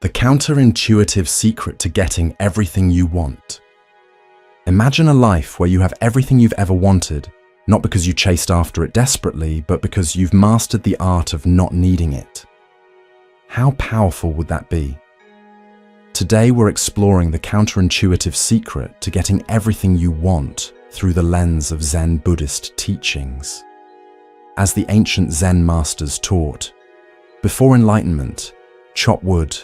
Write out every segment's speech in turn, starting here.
The counterintuitive secret to getting everything you want. Imagine a life where you have everything you've ever wanted, not because you chased after it desperately, but because you've mastered the art of not needing it. How powerful would that be? Today we're exploring the counterintuitive secret to getting everything you want through the lens of Zen Buddhist teachings. As the ancient Zen masters taught, before enlightenment, chop wood,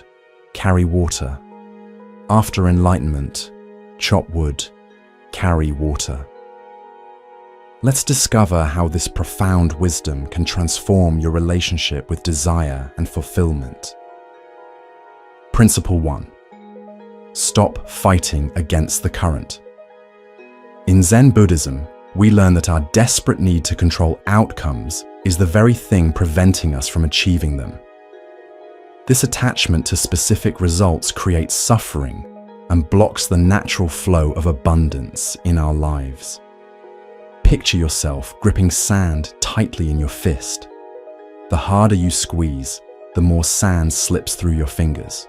carry water. After enlightenment, chop wood, carry water. Let's discover how this profound wisdom can transform your relationship with desire and fulfillment. Principle 1. Stop fighting against the current. In Zen Buddhism, we learn that our desperate need to control outcomes is the very thing preventing us from achieving them. This attachment to specific results creates suffering and blocks the natural flow of abundance in our lives. Picture yourself gripping sand tightly in your fist. The harder you squeeze, the more sand slips through your fingers.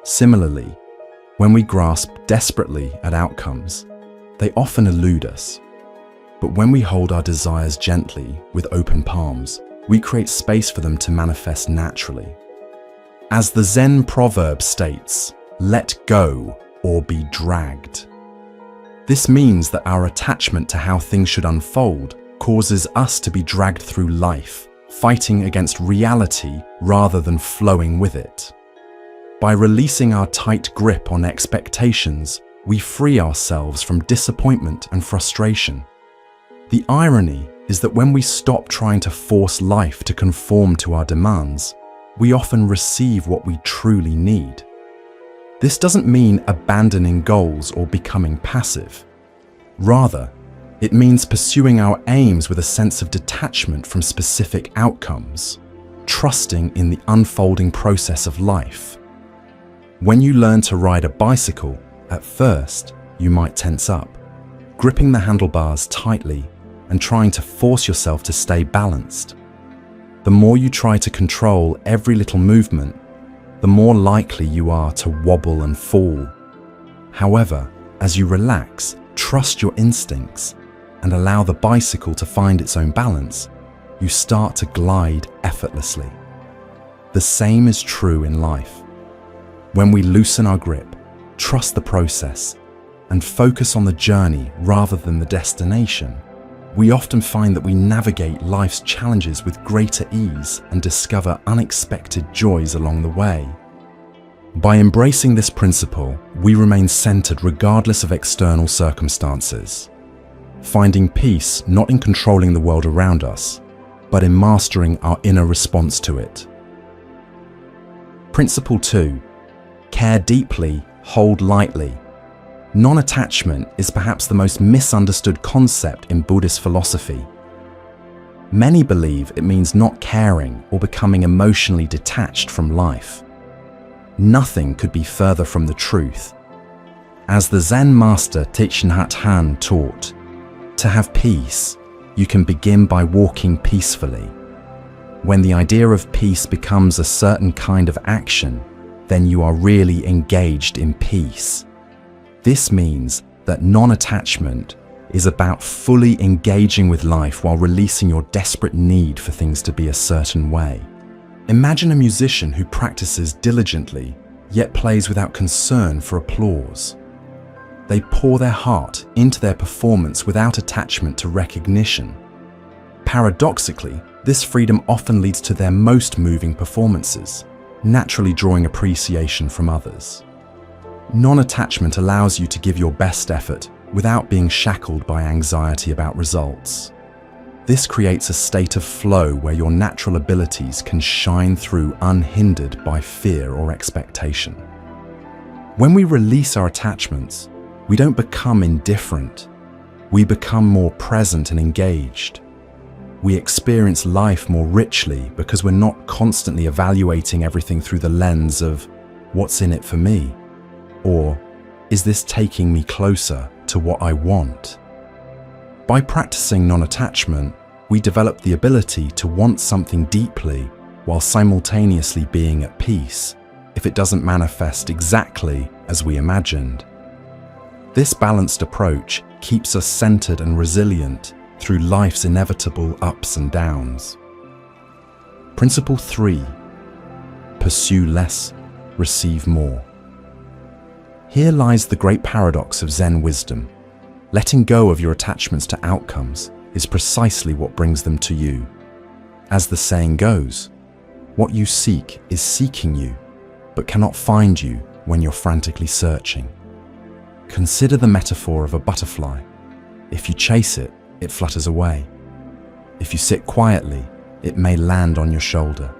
Similarly, when we grasp desperately at outcomes, they often elude us. But when we hold our desires gently with open palms, we create space for them to manifest naturally. As the Zen proverb states, let go or be dragged. This means that our attachment to how things should unfold causes us to be dragged through life, fighting against reality rather than flowing with it. By releasing our tight grip on expectations, we free ourselves from disappointment and frustration. The irony is that when we stop trying to force life to conform to our demands, we often receive what we truly need. This doesn't mean abandoning goals or becoming passive. Rather, it means pursuing our aims with a sense of detachment from specific outcomes, trusting in the unfolding process of life. When you learn to ride a bicycle, at first, you might tense up, gripping the handlebars tightly and trying to force yourself to stay balanced. The more you try to control every little movement, the more likely you are to wobble and fall. However, as you relax, trust your instincts, and allow the bicycle to find its own balance, you start to glide effortlessly. The same is true in life. When we loosen our grip, trust the process, and focus on the journey rather than the destination, we often find that we navigate life's challenges with greater ease and discover unexpected joys along the way. By embracing this principle, we remain centered regardless of external circumstances, finding peace not in controlling the world around us, but in mastering our inner response to it. Principle 2. Care deeply, hold lightly. Non-attachment is perhaps the most misunderstood concept in Buddhist philosophy. Many believe it means not caring or becoming emotionally detached from life. Nothing could be further from the truth. As the Zen master Thich Nhat Hanh taught, to have peace, you can begin by walking peacefully. When the idea of peace becomes a certain kind of action, then you are really engaged in peace. This means that non-attachment is about fully engaging with life while releasing your desperate need for things to be a certain way. Imagine a musician who practices diligently, yet plays without concern for applause. They pour their heart into their performance without attachment to recognition. Paradoxically, this freedom often leads to their most moving performances, naturally drawing appreciation from others. Non-attachment allows you to give your best effort without being shackled by anxiety about results. This creates a state of flow where your natural abilities can shine through unhindered by fear or expectation. When we release our attachments, we don't become indifferent. We become more present and engaged. We experience life more richly because we're not constantly evaluating everything through the lens of what's in it for me, or is this taking me closer to what I want? By practicing non-attachment, we develop the ability to want something deeply while simultaneously being at peace, if it doesn't manifest exactly as we imagined. This balanced approach keeps us centered and resilient through life's inevitable ups and downs. Principle 3. Pursue less, receive more. Here lies the great paradox of Zen wisdom. Letting go of your attachments to outcomes is precisely what brings them to you. As the saying goes, what you seek is seeking you, but cannot find you when you're frantically searching. Consider the metaphor of a butterfly. If you chase it, it flutters away. If you sit quietly, it may land on your shoulder.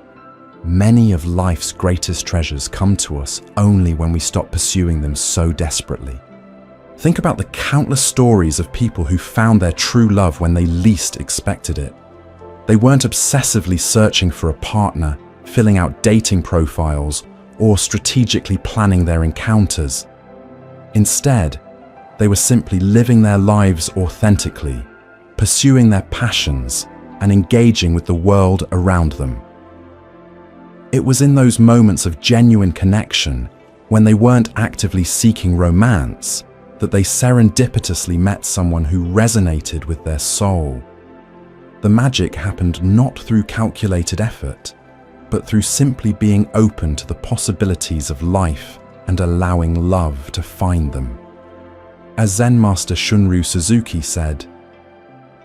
Many of life's greatest treasures come to us only when we stop pursuing them so desperately. Think about the countless stories of people who found their true love when they least expected it. They weren't obsessively searching for a partner, filling out dating profiles, or strategically planning their encounters. Instead, they were simply living their lives authentically, pursuing their passions, and engaging with the world around them. It was in those moments of genuine connection, when they weren't actively seeking romance, that they serendipitously met someone who resonated with their soul. The magic happened not through calculated effort, but through simply being open to the possibilities of life and allowing love to find them. As Zen master Shunryu Suzuki said,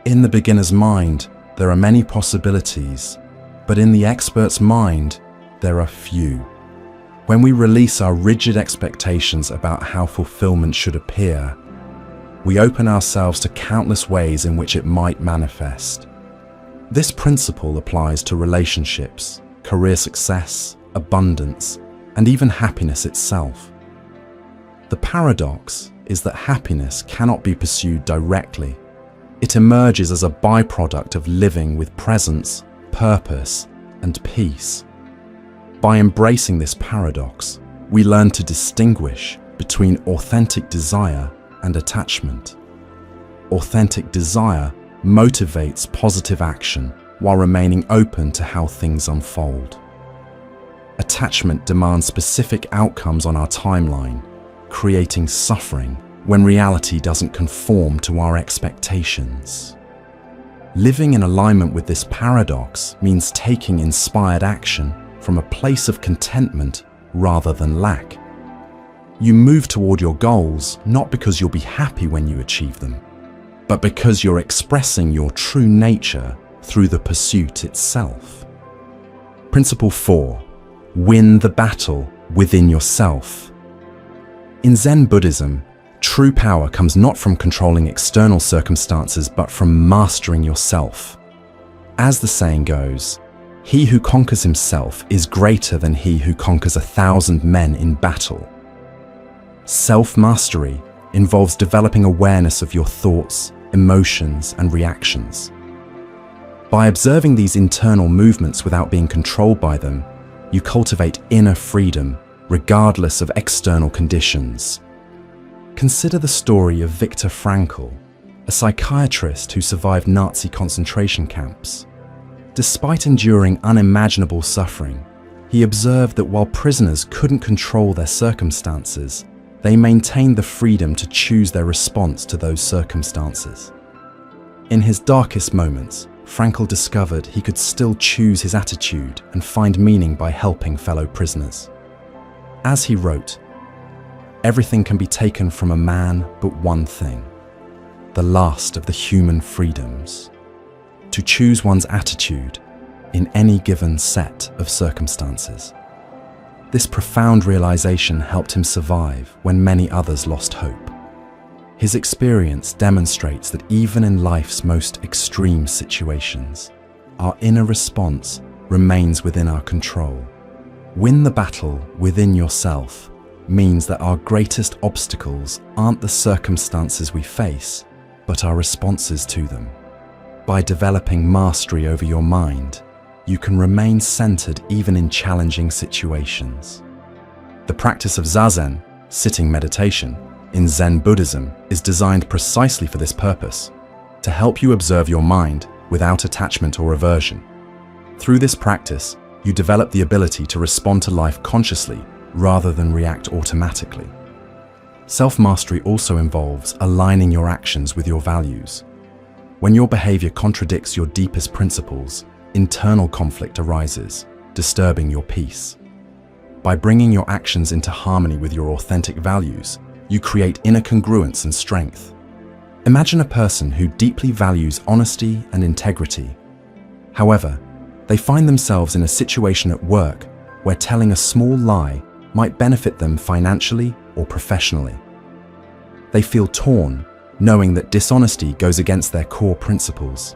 "In the beginner's mind, there are many possibilities, but in the expert's mind, there are few." When we release our rigid expectations about how fulfillment should appear, we open ourselves to countless ways in which it might manifest. This principle applies to relationships, career success, abundance, and even happiness itself. The paradox is that happiness cannot be pursued directly. It emerges as a byproduct of living with presence, purpose, and peace. By embracing this paradox, we learn to distinguish between authentic desire and attachment. Authentic desire motivates positive action while remaining open to how things unfold. Attachment demands specific outcomes on our timeline, creating suffering when reality doesn't conform to our expectations. Living in alignment with this paradox means taking inspired action from a place of contentment rather than lack. You move toward your goals not because you'll be happy when you achieve them, but because you're expressing your true nature through the pursuit itself. Principle 4. Win the battle within yourself. In Zen Buddhism, true power comes not from controlling external circumstances, but from mastering yourself. As the saying goes, "He who conquers himself is greater than he who conquers 1,000 men in battle." Self-mastery involves developing awareness of your thoughts, emotions, and reactions. By observing these internal movements without being controlled by them, you cultivate inner freedom, regardless of external conditions. Consider the story of Viktor Frankl, a psychiatrist who survived Nazi concentration camps. Despite enduring unimaginable suffering, he observed that while prisoners couldn't control their circumstances, they maintained the freedom to choose their response to those circumstances. In his darkest moments, Frankl discovered he could still choose his attitude and find meaning by helping fellow prisoners. As he wrote, "Everything can be taken from a man but one thing, the last of the human freedoms: to choose one's attitude in any given set of circumstances." This profound realization helped him survive when many others lost hope. His experience demonstrates that even in life's most extreme situations, our inner response remains within our control. Win the battle within yourself means that our greatest obstacles aren't the circumstances we face, but our responses to them. By developing mastery over your mind, you can remain centered even in challenging situations. The practice of Zazen, sitting meditation, in Zen Buddhism is designed precisely for this purpose, to help you observe your mind without attachment or aversion. Through this practice, you develop the ability to respond to life consciously rather than react automatically. Self-mastery also involves aligning your actions with your values. When your behavior contradicts your deepest principles, internal conflict arises, disturbing your peace. By bringing your actions into harmony with your authentic values, you create inner congruence and strength. Imagine a person who deeply values honesty and integrity. However, they find themselves in a situation at work where telling a small lie might benefit them financially or professionally. They feel torn, knowing that dishonesty goes against their core principles.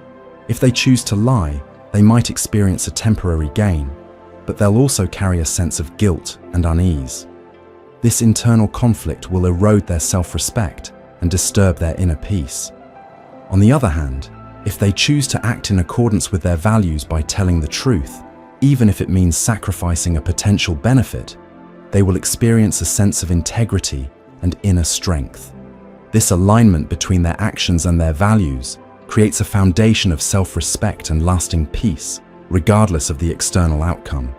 If they choose to lie, they might experience a temporary gain, but they'll also carry a sense of guilt and unease. This internal conflict will erode their self-respect and disturb their inner peace. On the other hand, if they choose to act in accordance with their values by telling the truth, even if it means sacrificing a potential benefit, they will experience a sense of integrity and inner strength. This alignment between their actions and their values creates a foundation of self-respect and lasting peace, regardless of the external outcome.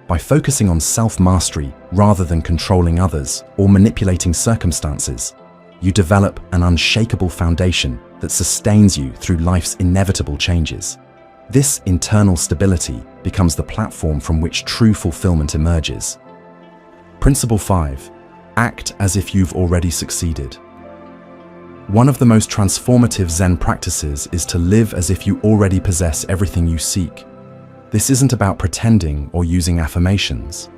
By focusing on self-mastery rather than controlling others or manipulating circumstances, you develop an unshakable foundation that sustains you through life's inevitable changes. This internal stability becomes the platform from which true fulfillment emerges. Principle 5. Act as if you've already succeeded. One of the most transformative Zen practices is to live as if you already possess everything you seek. This isn't about pretending or using affirmations.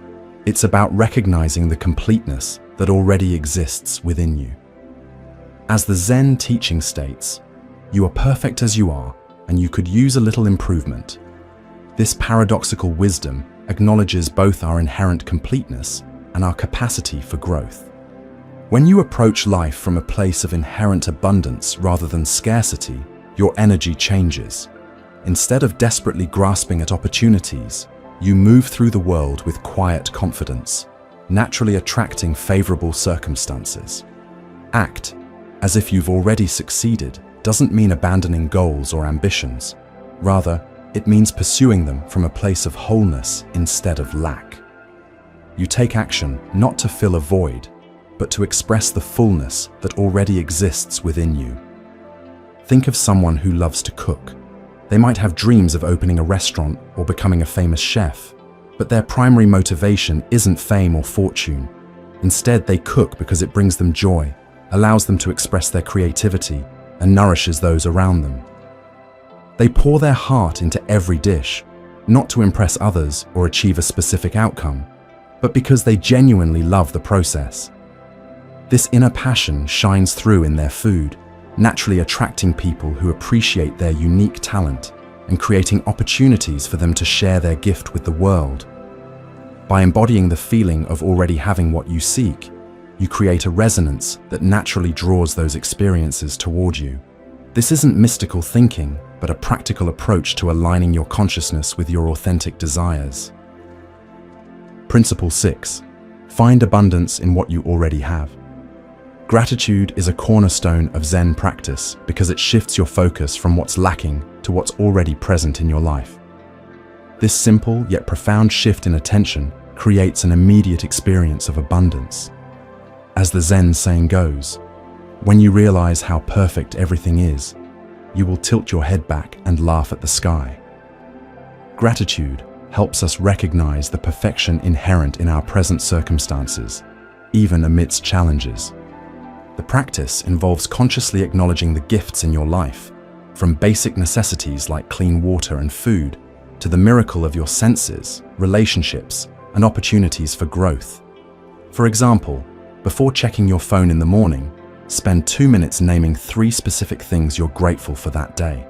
It's about recognizing the completeness that already exists within you. As the Zen teaching states, you are perfect as you are, and you could use a little improvement. This paradoxical wisdom acknowledges both our inherent completeness and our capacity for growth. When you approach life from a place of inherent abundance rather than scarcity, your energy changes. Instead of desperately grasping at opportunities, you move through the world with quiet confidence, naturally attracting favorable circumstances. Act as if you've already succeeded doesn't mean abandoning goals or ambitions. Rather, it means pursuing them from a place of wholeness instead of lack. You take action not to fill a void, but to express the fullness that already exists within you. Think of someone who loves to cook. They might have dreams of opening a restaurant or becoming a famous chef, but their primary motivation isn't fame or fortune. Instead, they cook because it brings them joy, allows them to express their creativity, and nourishes those around them. They pour their heart into every dish, not to impress others or achieve a specific outcome, but because they genuinely love the process. This inner passion shines through in their food, naturally attracting people who appreciate their unique talent and creating opportunities for them to share their gift with the world. By embodying the feeling of already having what you seek, you create a resonance that naturally draws those experiences toward you. This isn't mystical thinking, but a practical approach to aligning your consciousness with your authentic desires. Principle 6. Find abundance in what you already have. Gratitude is a cornerstone of Zen practice because it shifts your focus from what's lacking to what's already present in your life. This simple yet profound shift in attention creates an immediate experience of abundance. As the Zen saying goes, when you realize how perfect everything is, you will tilt your head back and laugh at the sky. Gratitude helps us recognize the perfection inherent in our present circumstances, even amidst challenges. The practice involves consciously acknowledging the gifts in your life, from basic necessities like clean water and food, to the miracle of your senses, relationships, and opportunities for growth. For example, before checking your phone in the morning, spend 2 minutes naming 3 specific things you're grateful for that day.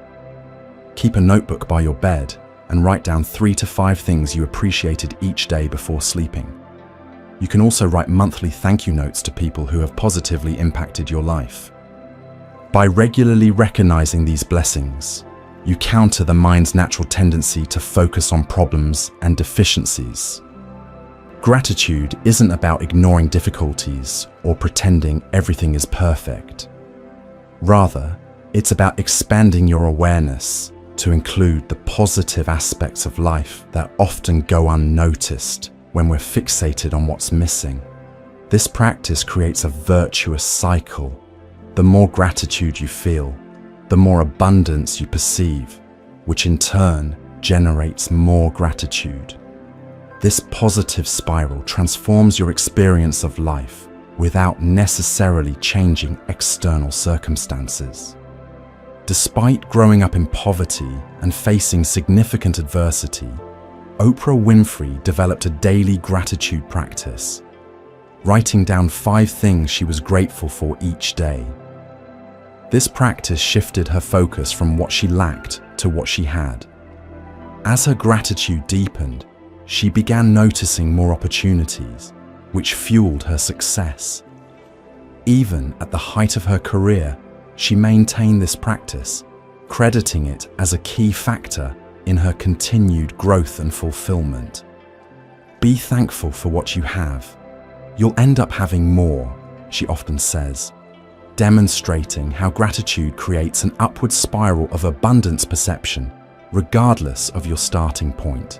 Keep a notebook by your bed and write down 3 to 5 things you appreciated each day before sleeping. You can also write monthly thank you notes to people who have positively impacted your life. By regularly recognizing these blessings, you counter the mind's natural tendency to focus on problems and deficiencies. Gratitude isn't about ignoring difficulties or pretending everything is perfect. Rather, it's about expanding your awareness to include the positive aspects of life that often go unnoticed when we're fixated on what's missing. This practice creates a virtuous cycle. The more gratitude you feel, the more abundance you perceive, which in turn generates more gratitude. This positive spiral transforms your experience of life without necessarily changing external circumstances. Despite growing up in poverty and facing significant adversity, Oprah Winfrey developed a daily gratitude practice, writing down 5 things she was grateful for each day. This practice shifted her focus from what she lacked to what she had. As her gratitude deepened, she began noticing more opportunities, which fueled her success. Even at the height of her career, she maintained this practice, crediting it as a key factor in her continued growth and fulfillment. Be thankful for what you have. You'll end up having more, she often says, demonstrating how gratitude creates an upward spiral of abundance perception, regardless of your starting point.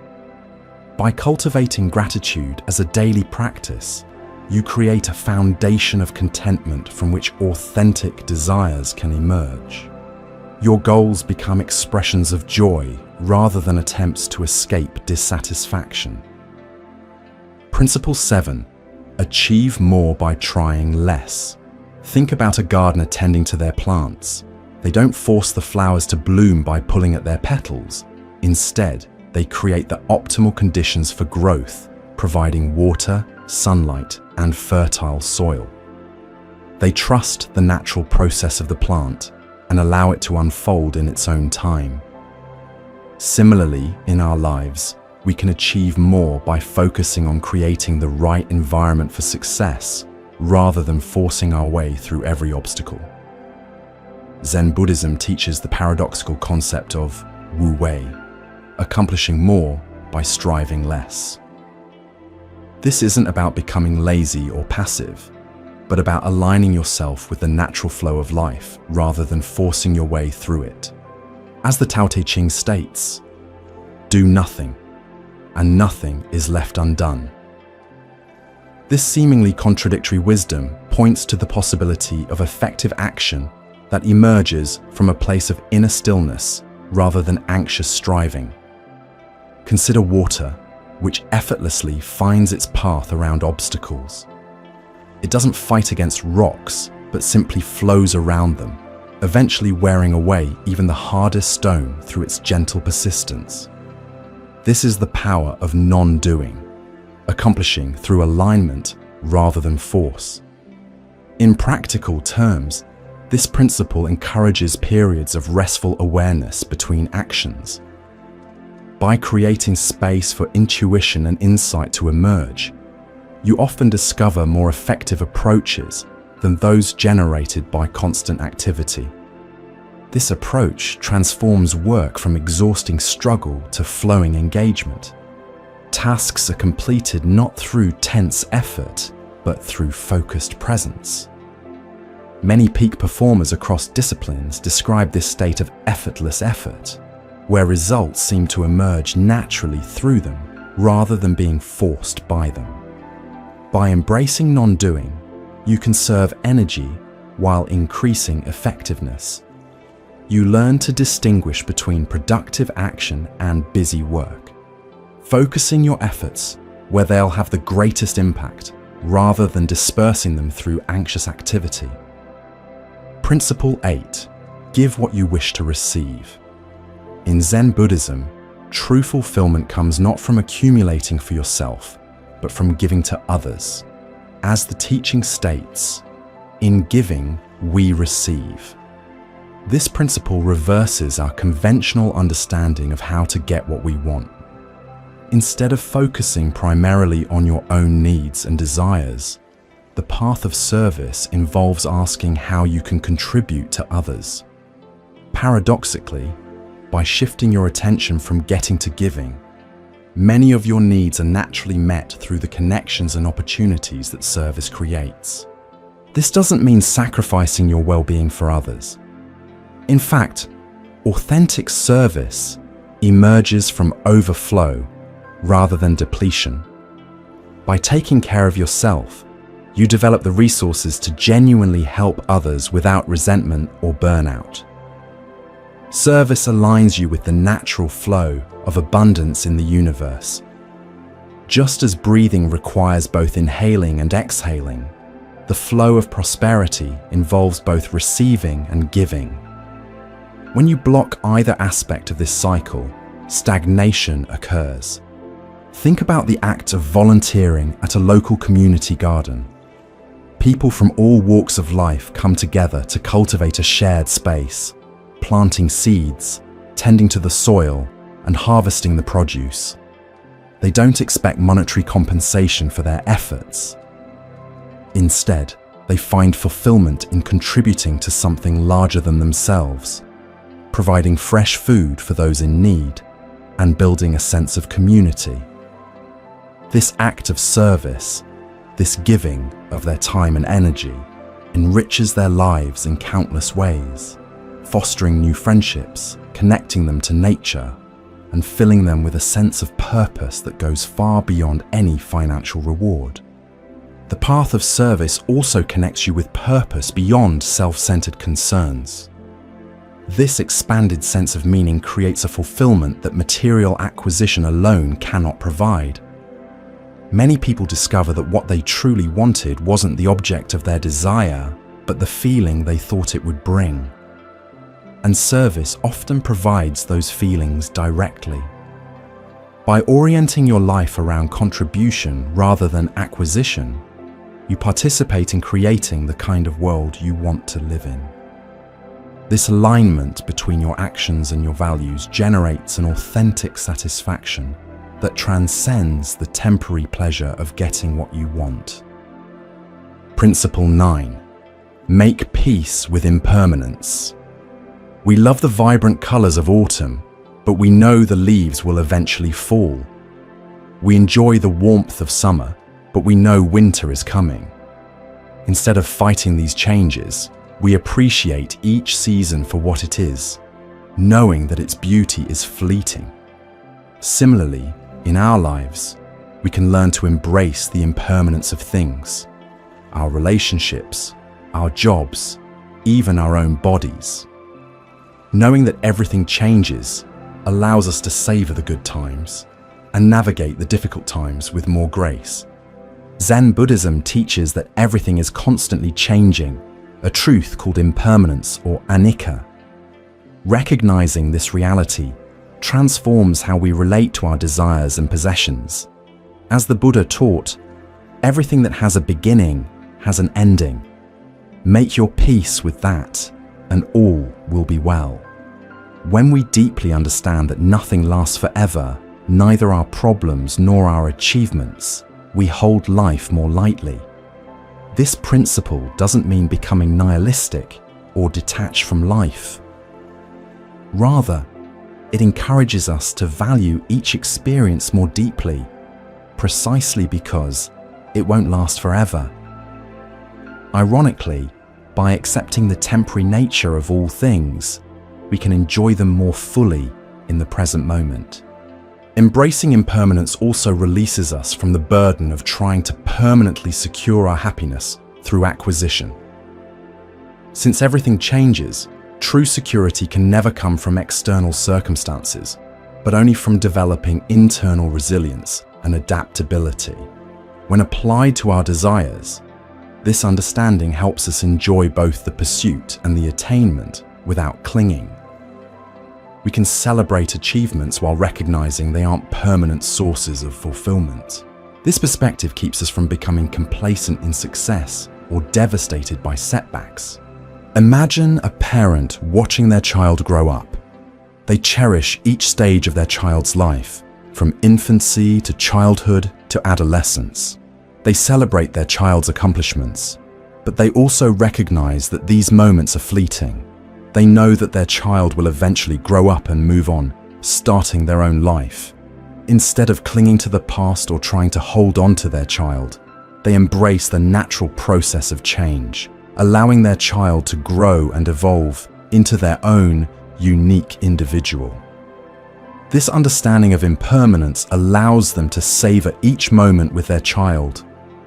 By cultivating gratitude as a daily practice, you create a foundation of contentment from which authentic desires can emerge. Your goals become expressions of joy rather than attempts to escape dissatisfaction. Principle 7. Achieve more by trying less. Think about a gardener tending to their plants. They don't force the flowers to bloom by pulling at their petals. Instead, they create the optimal conditions for growth, providing water, sunlight, and fertile soil. They trust the natural process of the plant and allow it to unfold in its own time. Similarly, in our lives, we can achieve more by focusing on creating the right environment for success rather than forcing our way through every obstacle. Zen Buddhism teaches the paradoxical concept of wu wei, accomplishing more by striving less. This isn't about becoming lazy or passive, but about aligning yourself with the natural flow of life rather than forcing your way through it. As the Tao Te Ching states, do nothing, and nothing is left undone. This seemingly contradictory wisdom points to the possibility of effective action that emerges from a place of inner stillness rather than anxious striving. Consider water, which effortlessly finds its path around obstacles. It doesn't fight against rocks, but simply flows around them, eventually wearing away even the hardest stone through its gentle persistence. This is the power of non-doing, accomplishing through alignment rather than force. In practical terms, this principle encourages periods of restful awareness between actions. By creating space for intuition and insight to emerge, you often discover more effective approaches than those generated by constant activity. This approach transforms work from exhausting struggle to flowing engagement. Tasks are completed not through tense effort, but through focused presence. Many peak performers across disciplines describe this state of effortless effort, where results seem to emerge naturally through them rather than being forced by them. By embracing non-doing, you conserve energy while increasing effectiveness. You learn to distinguish between productive action and busy work, focusing your efforts where they'll have the greatest impact rather than dispersing them through anxious activity. Principle 8. Give what you wish to receive. In Zen Buddhism, true fulfillment comes not from accumulating for yourself, but from giving to others. As the teaching states, in giving, we receive. This principle reverses our conventional understanding of how to get what we want. Instead of focusing primarily on your own needs and desires, the path of service involves asking how you can contribute to others. Paradoxically, by shifting your attention from getting to giving, many of your needs are naturally met through the connections and opportunities that service creates. This doesn't mean sacrificing your well-being for others. In fact, authentic service emerges from overflow rather than depletion. By taking care of yourself, you develop the resources to genuinely help others without resentment or burnout. Service aligns you with the natural flow of abundance in the universe. Just as breathing requires both inhaling and exhaling, the flow of prosperity involves both receiving and giving. When you block either aspect of this cycle, stagnation occurs. Think about the act of volunteering at a local community garden. People from all walks of life come together to cultivate a shared space, planting seeds, tending to the soil, and harvesting the produce. They don't expect monetary compensation for their efforts. Instead, they find fulfillment in contributing to something larger than themselves, providing fresh food for those in need, and building a sense of community. This act of service, this giving of their time and energy, enriches their lives in countless ways, fostering new friendships, connecting them to nature, and filling them with a sense of purpose that goes far beyond any financial reward. The path of service also connects you with purpose beyond self-centered concerns. This expanded sense of meaning creates a fulfillment that material acquisition alone cannot provide. Many people discover that what they truly wanted wasn't the object of their desire, but the feeling they thought it would bring. And service often provides those feelings directly. By orienting your life around contribution rather than acquisition, you participate in creating the kind of world you want to live in. This alignment between your actions and your values generates an authentic satisfaction that transcends the temporary pleasure of getting what you want. Principle 9. Make peace with impermanence. We love the vibrant colors of autumn, but we know the leaves will eventually fall. We enjoy the warmth of summer, but we know winter is coming. Instead of fighting these changes, we appreciate each season for what it is, knowing that its beauty is fleeting. Similarly, in our lives, we can learn to embrace the impermanence of things, our relationships, our jobs, even our own bodies. Knowing that everything changes allows us to savor the good times and navigate the difficult times with more grace. Zen Buddhism teaches that everything is constantly changing, a truth called impermanence or anicca. Recognizing this reality transforms how we relate to our desires and possessions. As the Buddha taught, everything that has a beginning has an ending. Make your peace with that, and all will be well. When we deeply understand that nothing lasts forever, neither our problems nor our achievements, we hold life more lightly. This principle doesn't mean becoming nihilistic or detached from life. Rather, it encourages us to value each experience more deeply, precisely because it won't last forever. Ironically, by accepting the temporary nature of all things, we can enjoy them more fully in the present moment. Embracing impermanence also releases us from the burden of trying to permanently secure our happiness through acquisition. Since everything changes, true security can never come from external circumstances, but only from developing internal resilience and adaptability. When applied to our desires, this understanding helps us enjoy both the pursuit and the attainment without clinging. We can celebrate achievements while recognizing they aren't permanent sources of fulfillment. This perspective keeps us from becoming complacent in success or devastated by setbacks. Imagine a parent watching their child grow up. They cherish each stage of their child's life, from infancy to childhood to adolescence. They celebrate their child's accomplishments, but they also recognize that these moments are fleeting. They know that their child will eventually grow up and move on, starting their own life. Instead of clinging to the past or trying to hold on to their child, they embrace the natural process of change, allowing their child to grow and evolve into their own unique individual. This understanding of impermanence allows them to savor each moment with their child,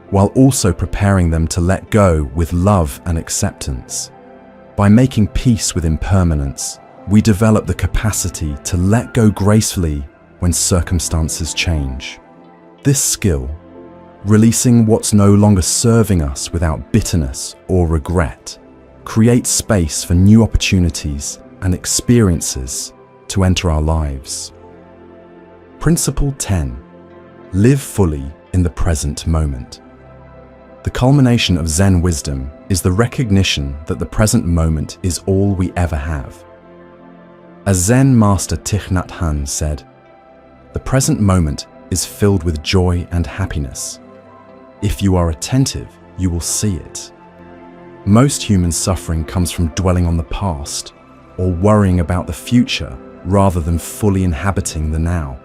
while also preparing them to let go with love and acceptance. By making peace with impermanence, we develop the capacity to let go gracefully when circumstances change. This skill, releasing what's no longer serving us without bitterness or regret, creates space for new opportunities and experiences to enter our lives. Principle 10. Live fully in the present moment. The culmination of Zen wisdom is the recognition that the present moment is all we ever have. As Zen master Thich Nhat Hanh said, "The present moment is filled with joy and happiness. If you are attentive, you will see it." Most human suffering comes from dwelling on the past or worrying about the future rather than fully inhabiting the now.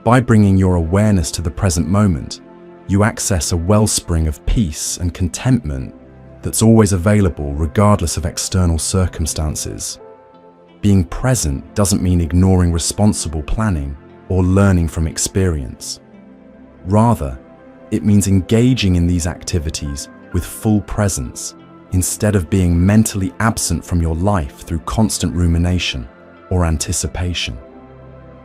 By bringing your awareness to the present moment, you access a wellspring of peace and contentment that's always available regardless of external circumstances. Being present doesn't mean ignoring responsible planning or learning from experience. Rather, it means engaging in these activities with full presence instead of being mentally absent from your life through constant rumination or anticipation.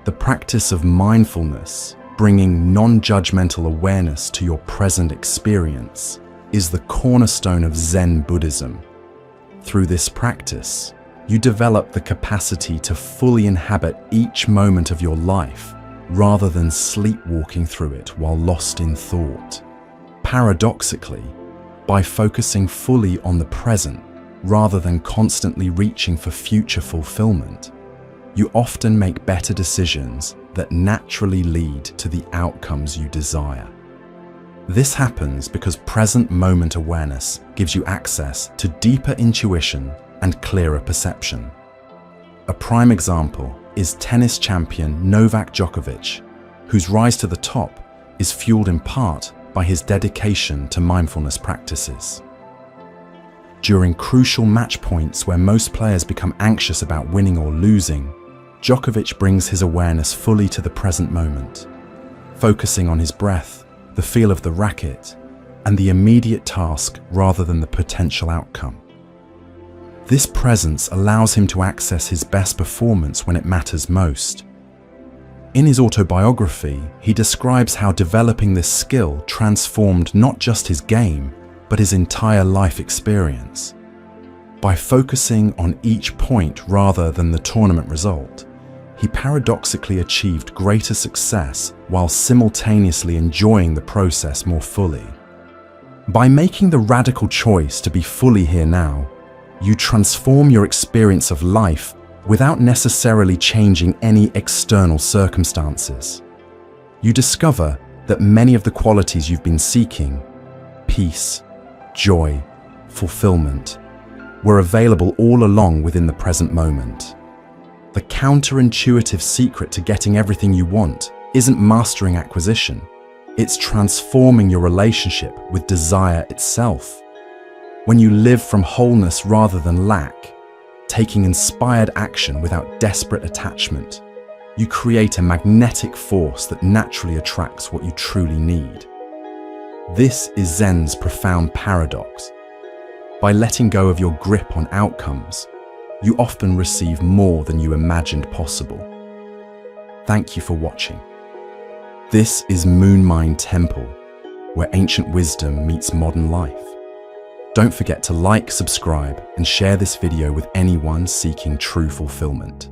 The practice of mindfulness, bringing non-judgmental awareness to your present experience, is the cornerstone of Zen Buddhism. Through this practice, you develop the capacity to fully inhabit each moment of your life rather than sleepwalking through it while lost in thought. Paradoxically, by focusing fully on the present rather than constantly reaching for future fulfillment, you often make better decisions that naturally lead to the outcomes you desire. This happens because present moment awareness gives you access to deeper intuition and clearer perception. A prime example is tennis champion Novak Djokovic, whose rise to the top is fueled in part by his dedication to mindfulness practices. During crucial match points where most players become anxious about winning or losing, Djokovic brings his awareness fully to the present moment, focusing on his breath, the feel of the racket, and the immediate task rather than the potential outcome. This presence allows him to access his best performance when it matters most. In his autobiography, he describes how developing this skill transformed not just his game, but his entire life experience. By focusing on each point rather than the tournament result, he paradoxically achieved greater success while simultaneously enjoying the process more fully. By making the radical choice to be fully here now, you transform your experience of life without necessarily changing any external circumstances. You discover that many of the qualities you've been seeking, peace, joy, fulfillment, were available all along within the present moment. The counterintuitive secret to getting everything you want isn't mastering acquisition, it's transforming your relationship with desire itself. When you live from wholeness rather than lack, taking inspired action without desperate attachment, you create a magnetic force that naturally attracts what you truly need. This is Zen's profound paradox. By letting go of your grip on outcomes, you often receive more than you imagined possible. Thank you for watching. This is Moonmind Temple, where ancient wisdom meets modern life. Don't forget to like, subscribe, and share this video with anyone seeking true fulfillment.